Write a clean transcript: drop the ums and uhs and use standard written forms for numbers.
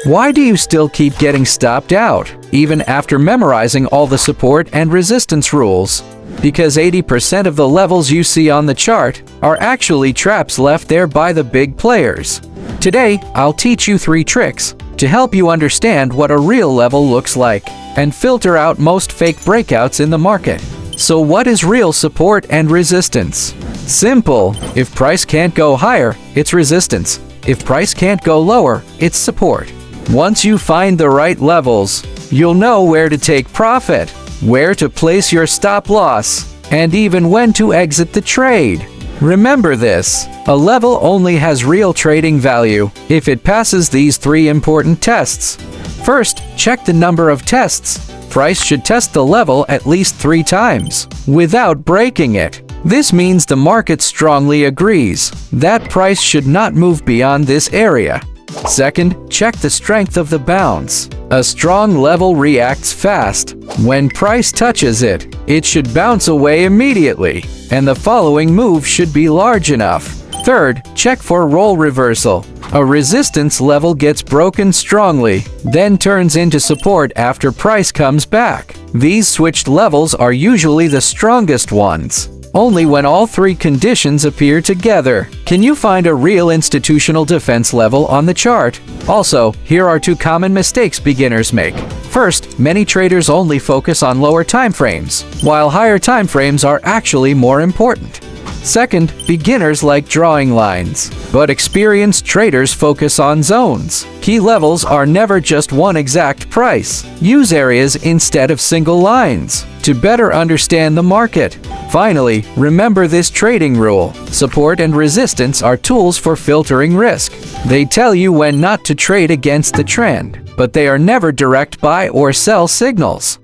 Why do you still keep getting stopped out, even after memorizing all the support and resistance rules? Because 80% of the levels you see on the chart are actually traps left there by the big players. Today, I'll teach you 3 tricks to help you understand what a real level looks like and filter out most fake breakouts in the market. So what is real support and resistance? Simple. If price can't go higher, it's resistance. If price can't go lower, it's support. Once you find the right levels, you'll know where to take profit, where to place your stop loss, and even when to exit the trade. Remember this, a level only has real trading value if it passes these 3 important tests. First, check the number of tests. Price should test the level at least 3 times without breaking it. This means the market strongly agrees that price should not move beyond this area. Second, check the strength of the bounce. A strong level reacts fast. When price touches it, it should bounce away immediately, and the following move should be large enough. Third, check for role reversal. A resistance level gets broken strongly, then turns into support after price comes back. These switched levels are usually the strongest ones. Only when all 3 conditions appear together can you find a real institutional defense level on the chart. Also, here are 2 common mistakes beginners make. First, many traders only focus on lower time frames, while higher time frames are actually more important. Second, beginners like drawing lines, but experienced traders focus on zones. Key levels are never just one exact price. Use areas instead of single lines to better understand the market. Finally, remember this trading rule. Support and resistance are tools for filtering risk. They tell you when not to trade against the trend, but they are never direct buy or sell signals.